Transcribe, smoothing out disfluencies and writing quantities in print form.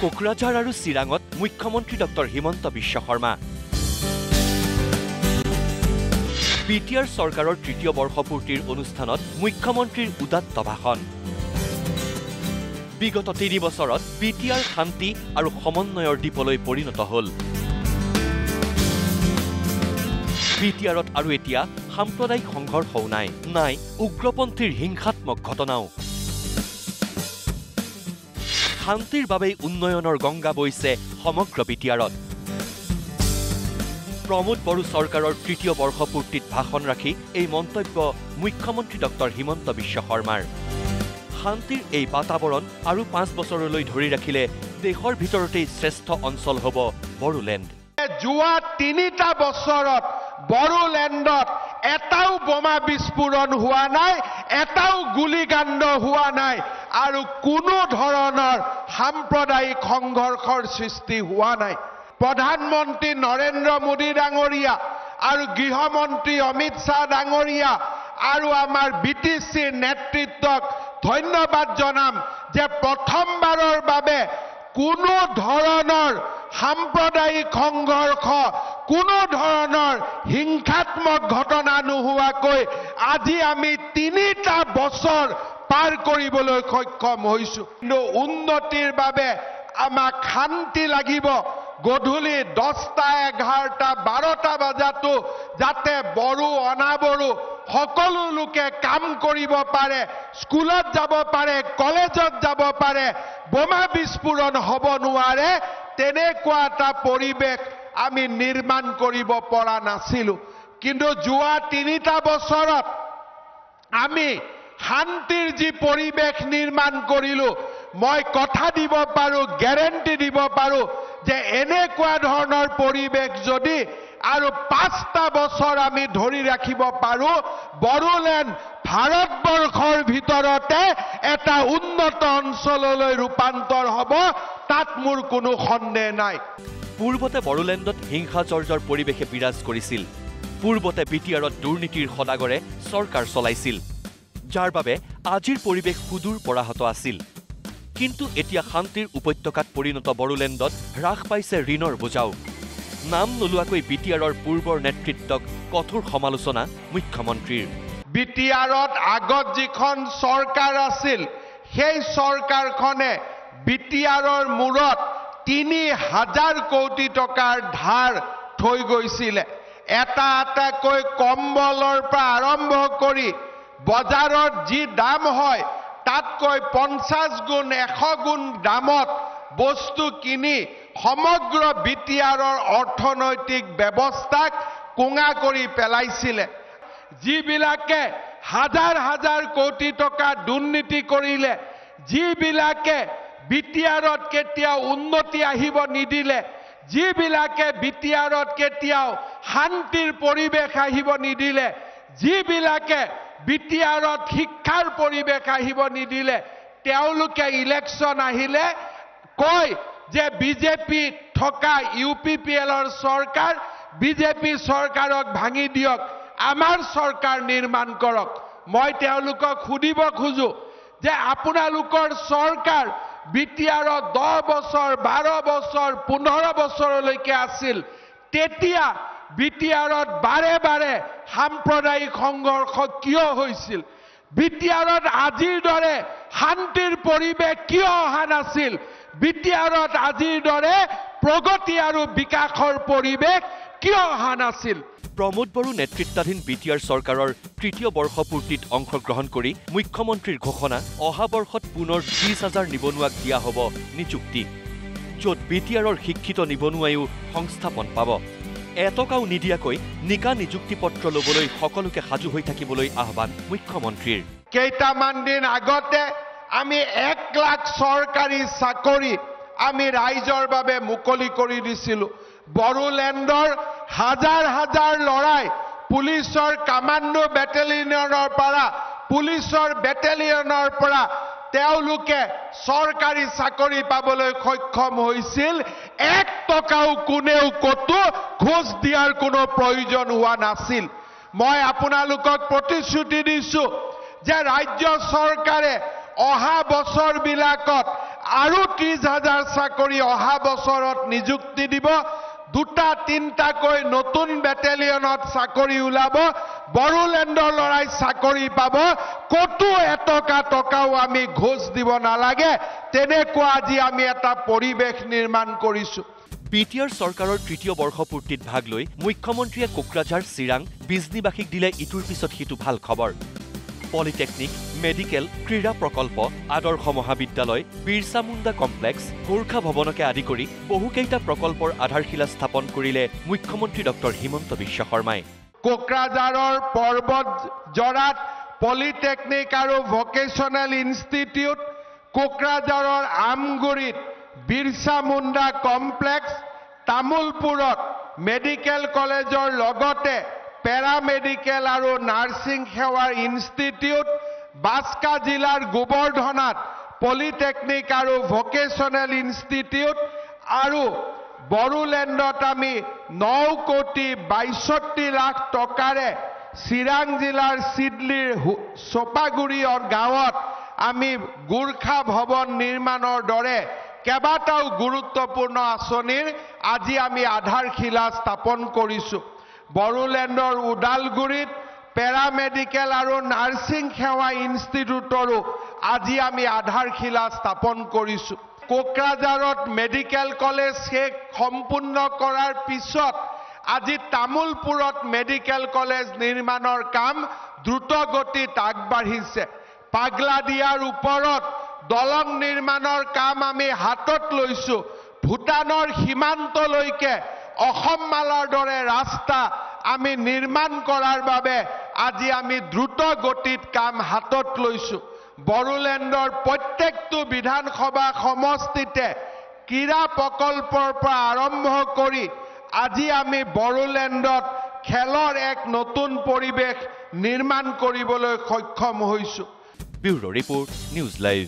কোকৰাঝাৰ আৰু চিৰাঙত মুখ্যমন্ত্ৰী ডক্টৰ হিমন্ত বিশ্ব শৰ্মা বিটিআৰ চৰকাৰৰ তৃতীয় বৰ্ষপূৰ্তিৰ অনুষ্ঠানত মুখ্যমন্ত্ৰীৰ উদাত্ত ভাষণ বিগত ৩ বছৰত বিটিআৰ শান্তি আৰু সমন্বয়ৰ দ্বীপলৈ পৰিণত হ'ল বিটিআৰত আৰু এতিয়া সাম্প্ৰদায়িক সংঘৰ্ষও নাই উগ্ৰপন্থীৰ হিংসাত্মক ঘটনাও শান্তিৰ বাবে উন্নয়নৰ গংগা বৈছে সমগ্ৰ বিটিআৰত প্ৰমোদ বড়ো চৰকাৰৰ তৃতীয় বৰ্ষপূৰ্তিত ভাষণ ৰাখি এই মন্তব্য মুখ্যমন্ত্ৰী ডক্টৰ হিমন্ত বিশ্ব শৰ্মাৰ শান্তিৰ এই বাতাবৰণ আৰু 5 বছৰলৈ ধৰি ৰাখিলে দেশৰ ভিতৰতেই শ্ৰেষ্ঠ অঞ্চল হ'ব বড়োলেণ্ড যোৱা 3টা বছৰত বড়োলেণ্ডত এটাও বোমা বিস্ফোৰণ হোৱা নাই এটাও গুলীকাণ্ড হোৱা নাই আৰু কোনো ধৰণৰ সাম্প্ৰদায়িক সংঘৰ্ষৰ সৃষ্টি হোৱা নাই প্ৰধানমন্ত্ৰী নৰেন্দ্ৰ মোদী ডাঙৰীয়া আৰু গৃহমন্ত্ৰী অমিত শাহ ডাঙৰীয়া আৰু আমাৰ বিটিচিৰ নেতৃত্বক ধন্যবাদ জনাম যে প্ৰথমবাৰৰ বাবে কোনো ধৰণৰ সাম্প্ৰদায়িক সংঘৰ্ষ কোনো ধৰণৰ হিংসাত্মক ঘটনা নোহোৱাকৈ আজি আমি 3টা বছৰ পাৰ কৰিবলৈ সক্ষম হৈছো কিন্তু উন্নতিৰ বাবে আমাক শান্তি লাগিব গধূলি 10টা 11টা 12টা বজাতো যাতে বড়ো অনাবড়ো সকলো লোকে কাম কৰিব পাৰে স্কুলত যাব পাৰে কলেজত যাব পাৰে বোমা বিস্ফোৰণ হ'ব নোৱাৰে তেনেকুৱা এটা পৰিৱেশ আমি নিৰ্মাণ কৰিব পৰা নাছিলো কিন্তু যোৱা 3টা বছৰত আমি শান্তিৰ যি পৰিৱেশ নিৰ্মাণ কৰিলো মই কথা দিব পাৰো গ্যাৰান্টি দিব পাৰো যে এনেকুৱা ধৰণৰ পৰিৱেশ যদি আৰু 5টা বছৰ আমি ধৰি ৰাখিব পাৰো বড়োলেণ্ড ভাৰতবৰ্ষৰ ভিতৰতে এটা উন্নত অঞ্চললৈ ৰূপান্তৰ হ'ব তাত মোৰ কোনো সন্দেহ নাই পূৰ্বতে বড়োলেণ্ডত হিংসাজৰ্জৰ পৰিৱেশে বিৰাজ কৰিছিল পূৰ্বতে বিটিআৰত দুৰ্নীতিৰ সদাগৰে চৰকাৰ চলাইছিল যাৰ বাবে আজিৰ পৰিৱেশ সুদূৰ পৰাহত আছিল কিন্তু এতিয়া শান্তিৰ উপত্যকাত পৰিণত বড়োলেণ্ডত হ্ৰাস পাইছে ঋণৰ বোজাও নাম নোলোৱাকৈ বিটিআৰৰ পূৰ্বৰ নেতৃত্বক কঠোৰ সমালোচনা মুখ্যমন্ত্ৰীৰ বিটিআৰত আগত যিখন চৰকাৰ আছিল সেই চৰকাৰখনে বিটিআৰৰ মূৰত 3000 কোটি টকাৰ ধাৰ থৈ গৈছিল এটাকৈ কম্বলৰ পৰা আৰম্ভ কৰি বজাৰত যি দাম হয় তাতকৈ 50 গুণ 100 গুণ দামত বস্তু কিনি সমগ্ৰ বিটিআৰৰ অৰ্থনৈতিক ব্যৱস্থাক কোঙা কৰি পেলাইছিল যিবিলাকে হাজাৰ কোটি টকা দুৰ্নীতি কৰিলে যিবিলাকে বিটিআৰত কেতিয়াও উন্নতি আহিব নিদিলে যিবিলাকে বিটিআৰত কেতিয়াও শান্তিৰ পৰিৱেশ আহিব নিদিলে যিবিলাকে বিটিআৰত শিক্ষাৰ পৰিৱেশ আহিব নিদিলে তেওঁলোকে ইলেকশ্যন আহিলে কয় যে বিজেপি থকা ইউপিপিএলৰ চৰকাৰ বিজেপি চৰকাৰক ভাঙি দিয়ক আমাৰ চৰকাৰ নিৰ্মাণ কৰক মই তেওঁলোকক সুধিব খোজো যে আপোনালোকৰ চৰকাৰ বিটিআৰত 10 বছৰ 12 বছৰ 15 বছৰলৈকে আছিল তেতিয়া বিটিআৰত বাৰে সাম্প্ৰদায়িক সংঘৰ্ষ কিয় হৈছিল বিটিআৰত আজিৰ দৰে শান্তিৰ পৰিৱেশ কিয় অহা নাছিল বিটিআৰত আজিৰ দৰে প্ৰগতি আৰু বিকাশৰ পৰিৱেশ কিয় অহা নাছিল প্ৰমোদ বড়ো নেতৃত্বাধীন বিটিআৰ চৰকাৰৰ তৃতীয় বৰ্ষপূৰ্তিত অংশগ্ৰহণ কৰি মুখ্যমন্ত্ৰীৰ ঘোষণা অহা বৰ্ষত পুনৰ 30,000 নিবনুৱাক দিয়া হ'ব নিযুক্তি য'ত বিটিআৰৰ শিক্ষিত নিবনুৱায়ো সংস্থাপন পাব এটকাও নিদিয়াকৈ নিকা নিযুক্তি পত্ৰ ল'বলৈ সকলোকে সাজু হৈ থাকিবলৈ আহ্বান মুখ্যমন্ত্ৰীৰ কেইটামান দিন আগতে আমি 1 লাখ চৰকাৰী চাকৰি আমি ৰাইজৰ বাবে মুকলি কৰি দিছিলো বড়োলেণ্ডৰ হাজাৰ লৰাই পুলিচৰ কমাণ্ডো বেটেলিয়নৰ পৰা পুলিচৰ বেটেলিয়নৰ পৰা তেওঁলোকে চৰকাৰী চাকৰি পাবলৈ সক্ষম হৈছিল 1 টকাও কোনেও কতো খোজ দিয়াৰ কোনো প্ৰয়োজন হোৱা নাছিল মই আপোনালোকক প্ৰতিশ্ৰুতি দিছো যে ৰাজ্য চৰকাৰে অহা বছৰবিলাকত আৰু 30,000 চাকৰি অহা বছৰত নিযুক্তি দিব 2-3টাকৈ নতুন বেটেলিয়নত চাকৰি ওলাব বড়োলেণ্ডৰ লৰাই চাকৰি পাব কতো টকাও আমি ঘোষ দিব নালাগে তেনেকুৱা আজি আমি এটা পৰিবেশ নিৰ্মাণ কৰিছো বিটিআৰ চৰকাৰৰ তৃতীয় বৰ্ষপূৰ্তিত ভাগ লৈ মুখ্যমন্ত্ৰীয়ে কোকৰাঝাৰ চিৰাং বিজনীবাসীক দিলে ইটোৰ পিছত সিটো ভাল খবৰ পলিটেকনিক মেডিকেল ক্ৰীড়া প্ৰকল্প আদৰ্শ মহাবিদ্যালয় বিৰছা মুণ্ডা কমপ্লেক্স গোৰ্খা ভৱনকে আদি কৰি বহুকেইটা প্ৰকল্পৰ আধাৰশিলা স্থাপন কৰিলে মুখ্যমন্ত্ৰী ডক্টৰ হিমন্ত বিশ্ব শৰ্মাই কোকৰাঝাৰৰ পৰ্বত জৰাত পলিটেকনিক আৰু ভকেচনেল ইনষ্টিটিউট কোকৰাঝাৰৰ আমগুৰিত বিৰছা মুণ্ডা কমপ্লেক্স তামুলপুৰত মেডিকেল কলেজৰ লগতে পেৰামেডিকেল আৰু নাৰ্ছিং সেৱাৰ ইনষ্টিটিউট বাস্কা জিলাৰ গোবৰ্ধনাত পলিটেকনিক আৰু ভকেচনেল ইনষ্টিটিউট আৰু বড়োলেণ্ডত আমি 9,62,00,000 টকাৰে চিৰাং জিলাৰ সিডলিৰ সোপাগুৰিৰ গাঁৱত আমি গোৰ্খা ভৱন নিৰ্মাণৰ দৰে কেইবাটাও গুৰুত্বপূৰ্ণ আঁচনিৰ আজি আমি আধাৰশিলা স্থাপন কৰিছো বড়োলেণ্ডৰ উদালগুৰিত পেৰামেডিকেল আৰু নাৰ্ছিং সেৱা ইনষ্টিটিউটৰো আজি আমি আধাৰশিলা স্থাপন কৰিছো কোকৰাঝাৰত মেডিকেল কলেজ শেষ সম্পূৰ্ণ কৰাৰ পিছত আজি তামুলপুৰত মেডিকেল কলেজ নিৰ্মাণৰ কাম দ্ৰুত গতিত আগবাঢ়িছে পাগলাদিয়াৰ ওপৰত দলং নিৰ্মাণৰ কাম আমি হাতত লৈছো ভূটানৰ সীমান্তলৈকে অসম মালাৰ দৰে ৰাস্তা আমি নিৰ্মাণ কৰাৰ বাবে আজি আমি দ্ৰুত গতিত কাম হাতত লৈছো বড়োলেণ্ডৰ প্ৰত্যেকটো বিধানসভা সমষ্টিতে ক্ৰীড়া প্ৰকল্পৰ পৰা আৰম্ভ কৰি আজি আমি বড়োলেণ্ডত খেলৰ এক নতুন পৰিবেশ নিৰ্মাণ কৰিবলৈ সক্ষম হৈছো ব্যুৰো ৰিপৰ্ট নিউজ লাইভ